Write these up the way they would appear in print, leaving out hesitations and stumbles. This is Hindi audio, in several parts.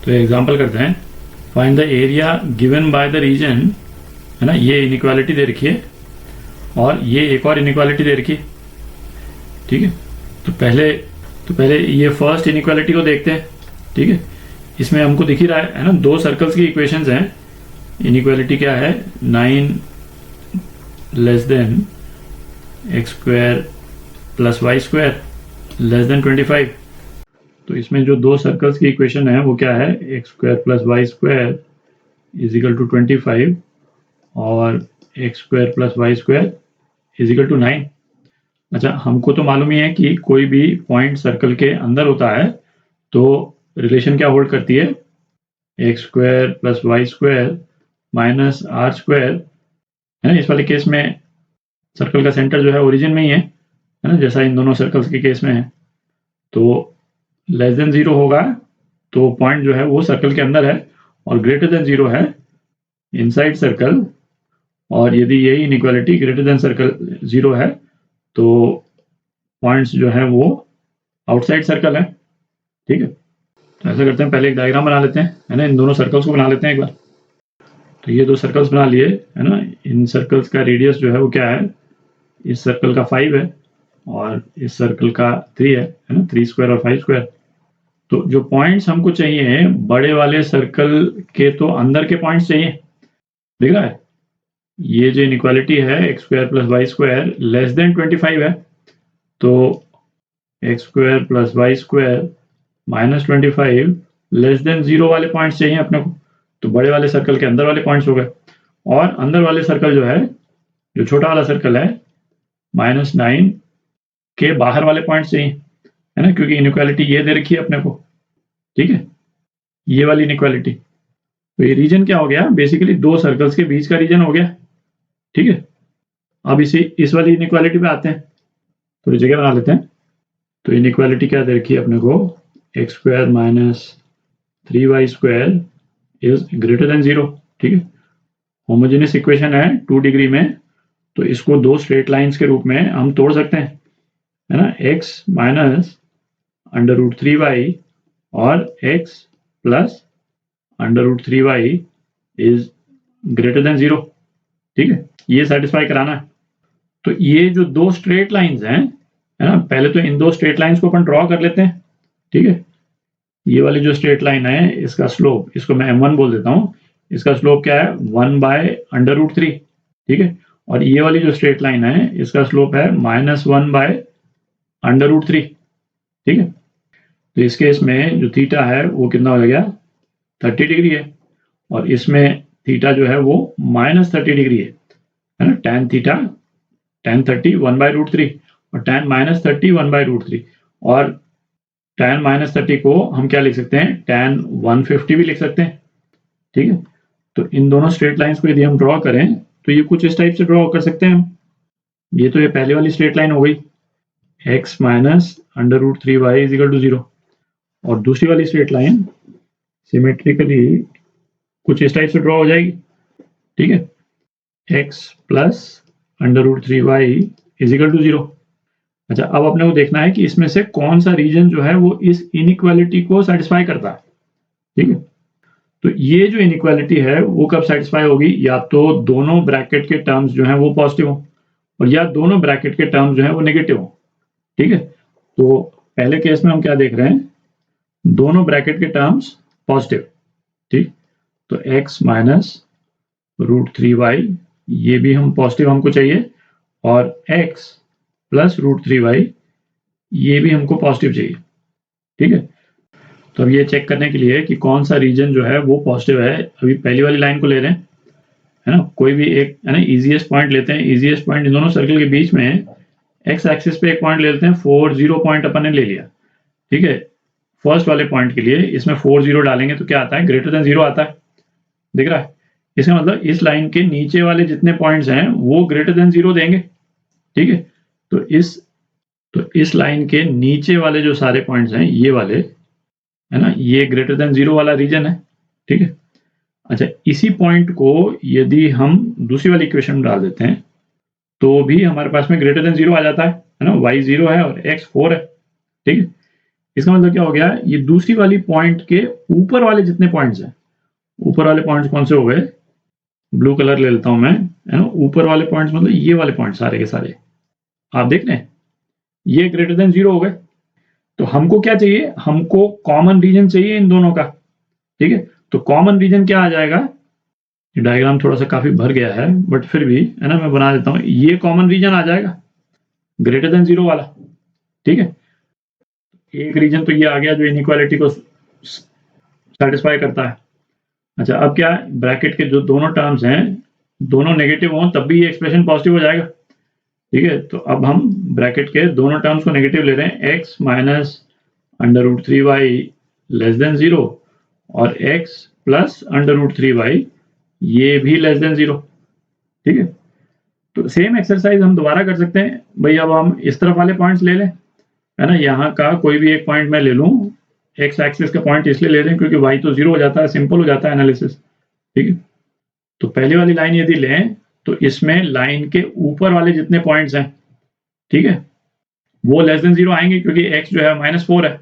तो एग्जांपल करते हैं, find the area given by the region, है ना, ये इनइक्वालिटी दे रखी है और ये एक और इनइक्वालिटी दे रखी है, ठीक है। तो पहले ये फर्स्ट इनइक्वालिटी को देखते हैं, ठीक है। इसमें हमको दिख ही रहा है ना, दो सर्कल्स की इक्वेशंस हैं। इनइक्वालिटी क्या है, 9 less than x square plus y square less than 25। तो इसमें जो दो सर्कल्स की इक्वेशन है वो क्या है, x square plus y square is equal to 25 और x square plus y square is equal to 9। अच्छा, हमको तो मालूम ही है कि कोई भी पॉइंट सर्कल के अंदर होता है तो रिलेशन क्या होल्ड करती है, x square plus y square minus r square, है ना। इस वाले केस में सर्कल का सेंटर जो है ओरिजिन में ही है ना, जैसा इन दोनों सर्कल्स के केस में है। तो लेस देन 0 होगा तो पॉइंट जो है वो सर्कल के अंदर है, और ग्रेटर देन 0 है इनसाइड सर्कल, और यदि यही इनइक्वालिटी ग्रेटर देन सर्कल 0 है तो पॉइंट्स जो है वो आउटसाइड सर्कल है, ठीक है। तो ऐसा करते हैं, पहले एक डायग्राम बना लेते हैं, है ना, इन दोनों सर्कल्स को बना लेते हैं एक बार। तो ये दो सर्कल्स बना लिए, है ना। इन सर्कल्स का रेडियस जो है वो क्या है, इस सर्कल का 5 है और इस सर्कल का 3 है ना, 3 स्क्वायर और 5 स्क्वायर। तो जो पॉइंट्स हमको चाहिए बड़े वाले सर्कल के, तो अंदर के पॉइंट्स चाहिए, दिख रहा है। ये जो इनइक्वालिटी है x square plus y square less than 25 है, तो x square plus y square minus 25 less than 0 वाले पॉइंट्स चाहिए अपने को। तो बड़े वाले सर्कल के अंदर वाले पॉइंट्स हो गए, और अंदर वाले सर्कल जो है, जो छोटा वाला सर्कल है, -9 के बाहर वाले पॉइंट्स चाहिए, है ना, क्योंकि इनइक्वालिटी ये दे रखी है अपने को, ठीक है, ये वाली इनइक्वालिटी। तो ये रीजन क्या हो गया, बेसिकली दो सर्कल्स के बीच का रीजन हो गया, ठीक है। अब इस वाली इनइक्वालिटी पे आते हैं, थोड़ी जगह बना लेते हैं। तो इनइक्वालिटी क्या दे रखी है अपने को, x square minus 3y square is greater than 0, ठीक है। होमोजेनियस इक्वेशन है 2 डिग्री में, तो इसको दो स्ट्रेट लाइंस के रूप में हम तोड़ सकते हैं, है ना। x माइनस √3y और x plus √3y is greater than 0, ठीक है। ये सेटिस्फाई कराना है। तो ये जो दो स्ट्रेट लाइंस हैं, है ना, पहले तो इन दो स्ट्रेट लाइंस को अपन ड्रॉ कर लेते हैं, ठीक है। ये वाली जो स्ट्रेट लाइन है, इसका स्लोप, इसको मैं m1 बोल देता हूँ, इसका स्लोप क्या है, 1/√3, ठीक है। और ये वाली जो स्ट्रेट लाइन है, इसका स्लोप है -1/√3, ठीक है। तो इस केस में जो थीटा है वो कितना हो गया, 30 डिग्री है, और इसमें थीटा जो है वो -30 डिग्री है ना। tan थीटा, tan 30 1/√3 और tan -30 1/√3, और tan -30 को हम क्या लिख सकते हैं, tan 150 भी लिख सकते हैं, ठीक है। तो इन दोनों स्ट्रेट लाइंस को यदि हम ड्रॉ करें तो ये कुछ इस टाइप से ड्रॉ कर सकते हैं हम। ये तो ये पहले वाली स्ट्रेट लाइन हो गई, x minus √3y is equal to 0, और दूसरी वाली स्ट्रेट लाइन सिमेट्रिकली कुछ इस टाइप से ड्रॉ हो जाएगी, ठीक है, x plus √3y is equal to 0। अच्छा, अब अपने को देखना है कि इसमें से कौन सा रीजन जो है वो इस इनइक्वालिटी को सेटिस्फाई करता है, ठीक है। तो ये जो इनइक्वालिटी है वो कब सेटिस्फाई होगी, या तो दोनों ब्रैकेट के टर्म्स जो हैं वो पॉजिटिव हो, और या दोनों ब्रैकेट के टर्म्स जो हैं वो नेगेटिव हो, ठीक है। तो पहले केस में हम क्या देख रहे हैं, दोनों ब्रैकेट के टर्म्स पॉजिटिव, ठीक। तो x माइनस √3y ये भी हम पॉजिटिव हमको चाहिए, और x प्लस √3y ये भी हमको पॉजिटिव चाहिए, ठीक है। तो अब ये चेक करने के लिए कि कौन सा रीजन जो है वो पॉजिटिव है, अभी पहली वाली लाइन को ले रहे हैं, है ना, कोई भी एक, है ना, इजीएस्ट पॉइंट लेते हैं। इजीएस्ट पॉइंट इन दोनों सर्कल के बीच में एक्स एक्सिस पे एक पॉइंट ले लेते हैं, 4 0 पॉइंट अपन ने ले लिया, ठीक है। फर्स्ट वाले पॉइंट के लिए इसमें 4 0 डालेंगे तो क्या आता है, ग्रेटर देन 0 आता है, दिख रहा है। इसका मतलब इस लाइन के नीचे वाले जितने पॉइंट्स हैं वो ग्रेटर देन 0 देंगे, ठीक है। तो इस लाइन के नीचे वाले जो सारे पॉइंट्स हैं, ये वाले, है ना, ये ग्रेटर देन 0 वाला रीजन है, ठीक है। अच्छा, इसी पॉइंट को यदि हम दूसरी वाली इक्वेशन में डाल देते हैं तो भी हमारे पास में ग्रेटर देन 0 आ जाता है ना, y 0 है और x 4 है, ठीक है। इसका मतलब क्या हो गया, ये दूसरी वाली पॉइंट के ऊपर वाले जितने पॉइंट्स हैं, ऊपर वाले पॉइंट्स कौन से हो गए, ब्लू कलर ले लेता हूं मैं, है ना, ऊपर वाले पॉइंट्स मतलब ये वाले पॉइंट सारे के सारे आप देख रहे हैं, ये ग्रेटर देन 0 हो गए। तो हमको क्या चाहिए, हमको कॉमन रीजन चाहिए इन दोनों का, ठीक है। तो कॉमन रीजन क्या आ जाएगा, ये डायग्राम थोड़ा सा काफी भर गया है बट फिर भी, है ना, मैं बना देता हूं, ये कॉमन रीजन आ जाएगा ग्रेटर देन 0 वाला, ठीक है। एक रीजन तो ये आ गया जो इनइक्वालिटी को सेटिस्फाई करता है। अच्छा, अब क्या है, ब्रैकेट के जो दोनों टर्म्स हैं दोनों नेगेटिव हों तब भी ये एक्सप्रेशन पॉजिटिव हो जाएगा, ठीक है। तो अब हम ब्रैकेट के दोनों टर्म्स को नेगेटिव ले रहे हैं, x minus under root 3y less than 0 और x plus under root 3y ये भी लेस देन 0, ठीक है। तो सेम एक्सरसाइज हम दोबारा कर सकते हैं भाई। अब हम इस तरफ वाले पॉइंट्स ले लें, है ना, यहाँ का कोई भी एक पॉइंट मैं ले लूँ, एक्स एक्सिस का पॉइंट इसलिए ले रहे हैं क्योंकि y तो 0 हो जाता है, सिंपल हो जाता है एनालिसिस, ठीक है। तो पहली वाली लाइन यदि लें तो इसमें लाइन के ऊपर वाले जितने पॉइंट्स हैं, ठीक है, वो लेस देन 0 आएंगे क्योंकि x जो है -4 है।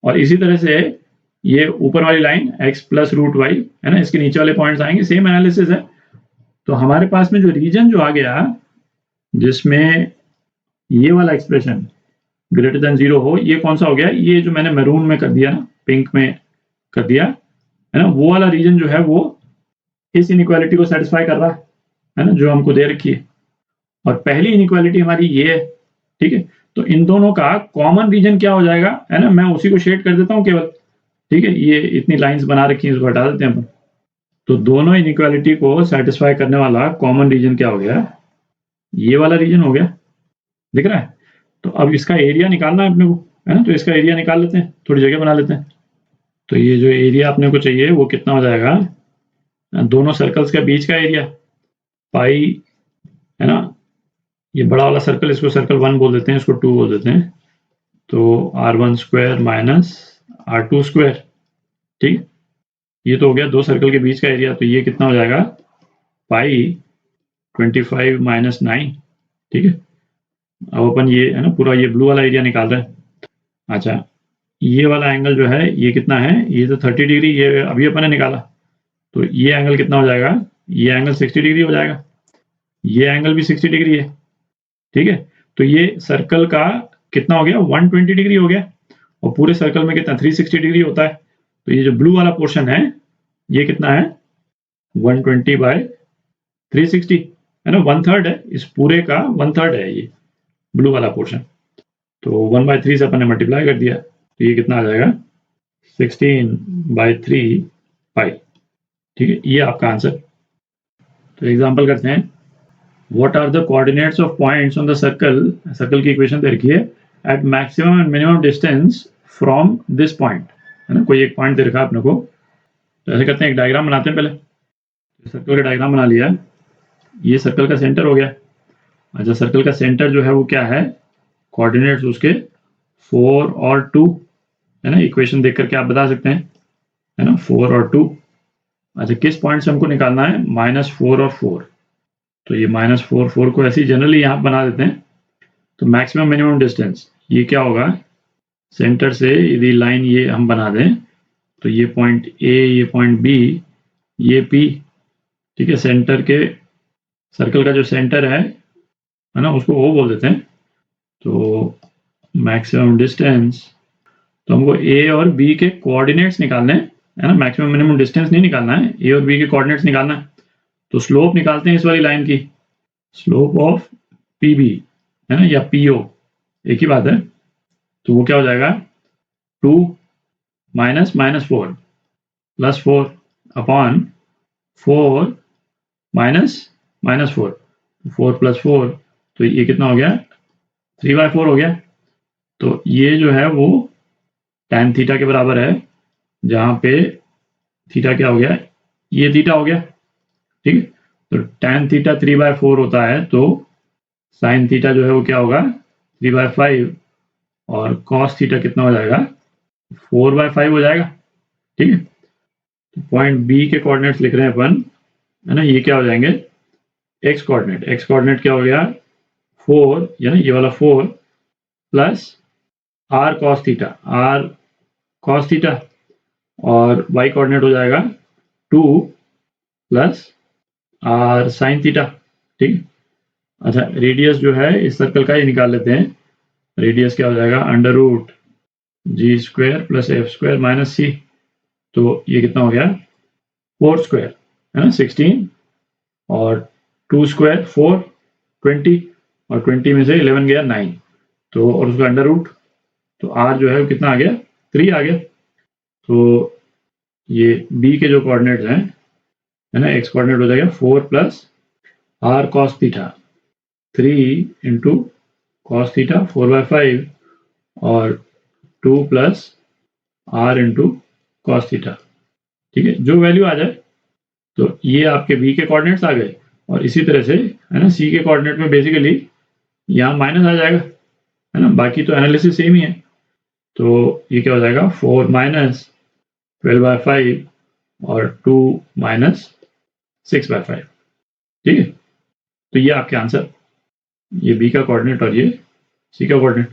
और इसी तरह से ये ऊपर वाली line x plus root y, है ना, इसके नीचे वाले पॉइंट्स आएंगे, सेम एनालिसिस है। तो हमारे पास में जो रीजन जो आ गया जिसमें ये वाला एक्सप्रेशन ग्रेटर देन 0 हो, ये कौन सा हो गया, ये जो मैंने मैरून में कर दिया ना, पिंक में कर दिया, है ना, वो वाला रीजन जो है वो इस इनइक्वालिटी को सेटिस्फाई कर रहा है ना, जो हमको दे रखी है। और पहली इनइक्वालिटी हमारी ये है, ठीक है। तो इन दोनों का कॉमन रीजन क्या हो जाएगा, है ना, मैं उसी को शेड कर देता हूँ केवल, ठीक है। ये इतनी लाइंस बना रखी हैं, इसको हटा देते हैं अपन। तो दोनों इनइक्वालिटी को सेटिस्फाई करने वाला कॉमन रीजन क्या हो गया, ये वाला रीजन हो गया, दिख रहा है। तो अब इसका एरिया निकालना है अपने को, है ना, तो इसका एरिया निकाल लेते हैं, थोड़ी जगह बना लेते हैं। तो ये जो एरिया अपने को चाहिए वो कितना हो जाएगा, दोनों सर्कल्स के बीच का एरिया पाई, है ना, ये बड़ा वाला सर्कल, इसको सर्कल 1 बोल देते हैं, इसको 2 बोल देते हैं। तो r1 square minus r2 square, ठीक। ये तो हो गया दो सर्कल के बीच का एरिया। तो ये कितना हो जाएगा, पाई 25 माइनस 9, ठीक है। अब अपन ये, है ना, पूरा ये ब्लू वाला एरिया निकाल रहे हैं। अच्छा, ये वाला एंगल जो है ये कितना है, ये तो 30 डिग्री, ये अभी अपन ने निकाला। तो ये एंगल कितना हो जाएगा, ये एंगल 60 डिग्री हो जाएगा, ये एंगल भी 60 डिग्री है, ठीक है। तो ये सर्कल का कितना हो गया, 120 डिग्री हो गया। और पूरे सर्कल में कितना, 360 डिग्री होता है। तो ये जो ब्लू वाला पोर्शन है ये कितना है, 120 बाय 360, है ना, 1/3 है, इस पूरे का 1/3 है ये ब्लू वाला पोर्शन। तो 1/3 से अपन ने मल्टीप्लाई कर दिया, तो ये कितना आ जाएगा, 16/3 पाई, ठीक है। ये आपका आंसर। तो एग्जांपल करते हैं, what are the coordinates of points on the circle, circle की इक्वेशन दे रखी है, at maximum and minimum distance from this point, है ना, कोई एक पॉइंट दे रखा है अपने को। तो ऐसे करते हैं, एक डायग्राम बनाते हैं पहले। सर्कल का डायग्राम बना लिया, ये सर्कल का सेंटर हो गया। अच्छा, सर्कल का सेंटर जो है वो क्या है, कोऑर्डिनेट्स उसके 4 और 2, है ना, इक्वेशन देख करके आप बता सकते हैं, है ना, 4 और 2। अच्छा, किस पॉइंट से हमको निकालना है, -4 और 4। तो ये -4 4 को ऐसे ही जनरली यहाँ बना देते हैं। तो मैक्सिमम मिनिमम डिस्टेंस ये क्या होगा, सेंटर से यदि लाइन ये हम बना दें तो ये पॉइंट ए, ये पॉइंट बी, ये पी, ठीक है। सेंटर के, सर्कल का जो सेंटर है ना, उसको ओ बोल देते हैं। तो मैक्सिमम डिस्टेंस, तो हमको ए और बी के कोऑर्डिनेट्स निकालने हैं, है ना, मैक्सिमम मिनिमम डिस्टेंस नहीं निकालना है, ए और बी के कोऑर्डिनेट्स निकालना है। तो स्लोप निकालते हैं इस वाली लाइन की, स्लोप ऑफ पी बी, है ना, या पी ओ, एक ही बात है। तो वो क्या हो जाएगा, 2 minus -4 plus 4 upon 4 minus -4, 4 plus 4, तो ये कितना हो गया, 3/4 हो गया। तो ये जो है वो tan थीटा के बराबर है, जहां पे थीटा क्या हो गया, ये थीटा हो गया, ठीक है। तो tan थीटा 3/4 होता है, तो sin थीटा जो है वो क्या होगा, 3/5, और cos थीटा कितना हो जाएगा, 4/5 हो जाएगा, ठीक है। तो पॉइंट बी के कोऑर्डिनेट्स लिख रहे हैं अपन, है ना, ये क्या हो जाएंगे, एक्स कोऑर्डिनेट क्या हो गया, 4, या ना, ये वाला 4 plus r cos theta, r cos theta, और वाई कोऑर्डिनेट हो जाएगा 2 प्लस आर साइन थीटा। ठीक। अच्छा, रेडियस जो है इस सर्कल का ये निकाल लेते हैं। रेडियस क्या हो जाएगा, under root g square plus f square minus c. तो ये कितना हो गया, 4 स्क्वायर है ना 16, और 2 स्क्वायर 4, 20, और 20 में से 11 गया 9, तो और उसका अंडर रूट, तो आर जो है वो कितना आ गया, 3 आ गया। तो ये बी के जो कोऑर्डिनेट्स हैं है ना, एक्स कोऑर्डिनेट हो जाएगा 4 plus r cos theta, 3 into cos theta 4/5, और 2 plus r into cos theta. ठीक है, जो वैल्यू आ जाए। तो ये आपके बी के कोऑर्डिनेट्स आ गए, और इसी तरह से है ना सी के कोऑर्डिनेट में बेसिकली यहाँ माइनस आ जाएगा, है ना, बाकी तो एनालिसिस सेम ही है। तो ये क्या हो जाएगा, 4 माइनस 12/5 और 2 माइनस 6/5। ठीक है, तो ये आपके आंसर, ये बी का कोऑर्डिनेट और ये सी का कोऑर्डिनेट।